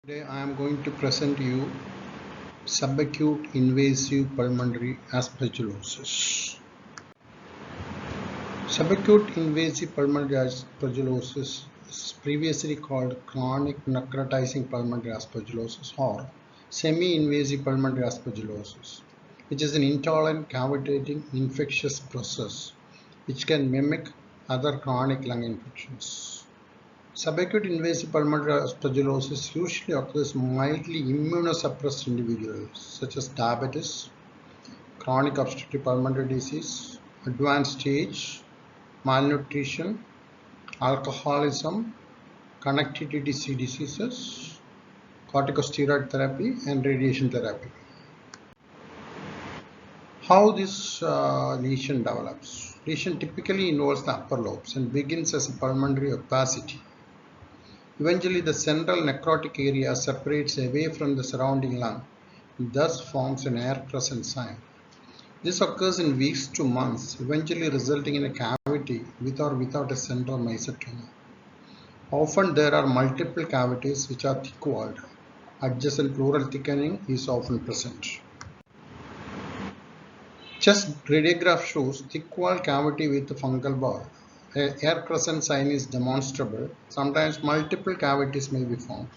Today I am going to present you subacute invasive pulmonary aspergillosis. Subacute invasive pulmonary aspergillosis is previously called chronic necrotizing pulmonary aspergillosis or semi-invasive pulmonary aspergillosis, which is an intolerant cavitating infectious process which can mimic other chronic lung infections. Subacute invasive pulmonary aspergillosis usually occurs in mildly immunosuppressed individuals such as diabetes, chronic obstructive pulmonary disease, advanced stage, malnutrition, alcoholism, connective tissue diseases, corticosteroid therapy, and radiation therapy. How this lesion develops? Lesion typically involves the upper lobes and begins as a pulmonary opacity. Eventually, the central necrotic area separates away from the surrounding lung and thus forms an air crescent sign. This occurs in weeks to months, eventually resulting in a cavity with or without a central mesotoma. Often there are multiple cavities which are thick-walled. Adjacent pleural thickening is often present. Chest radiograph shows thick-walled cavity with fungal ball. A air crescent sign is demonstrable. Sometimes multiple cavities may be found.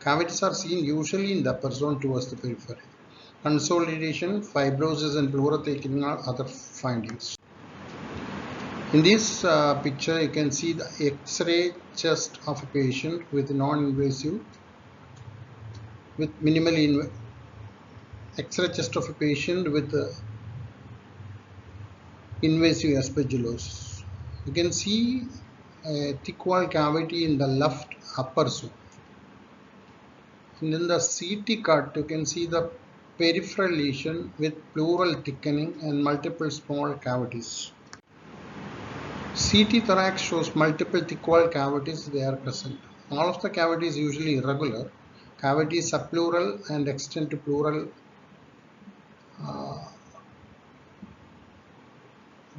Cavities are seen usually in the upper zone towards the periphery. Consolidation, fibrosis, and pleural thickening are other findings. In this picture, you can see the X-ray chest of a patient with non-invasive, with minimally X-ray chest of a patient with invasive aspergillosis. You can see a thick wall cavity in the left upper zone. And in the CT cut, you can see the peripheral lesion with pleural thickening and multiple small cavities. CT thorax shows multiple thick wall cavities they are present. All of the cavities usually irregular. Cavities subpleural and extend to pleural.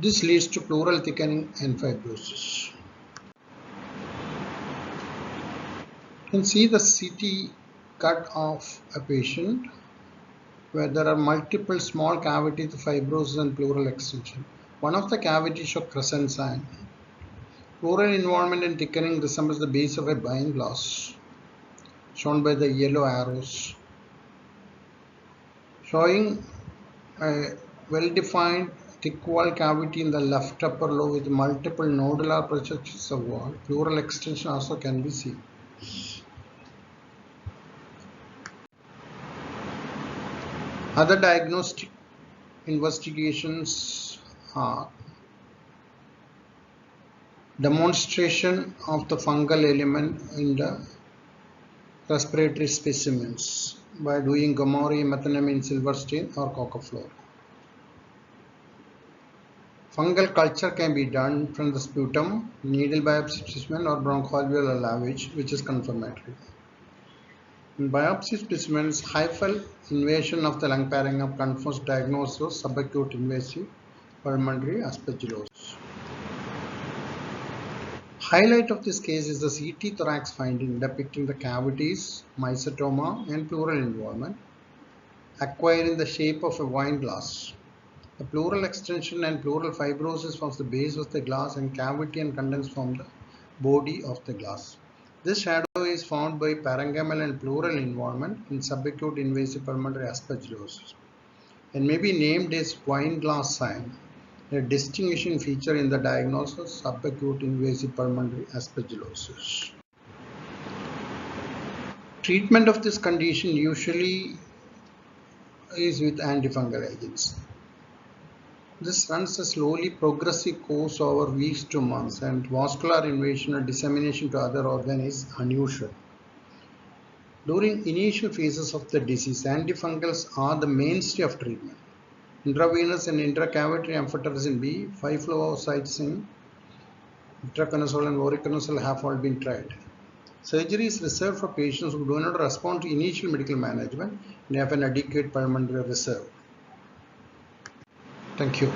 This leads to pleural thickening and fibrosis. You can see the CT cut of a patient where there are multiple small cavities, fibrosis and pleural extension. One of the cavities shows crescent sign. Pleural involvement and thickening resembles the base of a wine glass, shown by the yellow arrows, showing a well-defined thick wall cavity in the left upper lobe with multiple nodular projections of wall. Pleural extension also can be seen. Other diagnostic investigations are demonstration of the fungal element in the respiratory specimens by doing Gomori methenamine silver stain or cocoflor. Fungal culture can be done from the sputum, needle biopsy specimen or bronchoalveolar lavage, which is confirmatory. In biopsy specimens, hyphal invasion of the lung parenchyma confirms diagnosis of subacute invasive pulmonary aspergillosis. Highlight of this case is the CT thorax finding depicting the cavities, mesotoma and pleural involvement acquiring the shape of a wine glass. The pleural extension and pleural fibrosis forms the base of the glass and cavity and contents form the body of the glass. This shadow is found by parenchymal and pleural involvement in subacute invasive pulmonary aspergillosis and may be named as wine glass sign, a distinguishing feature in the diagnosis of subacute invasive pulmonary aspergillosis. Treatment of this condition usually is with antifungal agents. This runs a slowly progressive course over weeks to months, and vascular invasion or dissemination to other organs is unusual. During initial phases of the disease, antifungals are the mainstay of treatment. Intravenous and intracavitary amphotericin B, 5-fluorocycline, itraconazole and voriconazole have all been tried. Surgery is reserved for patients who do not respond to initial medical management and have an adequate pulmonary reserve. Thank you.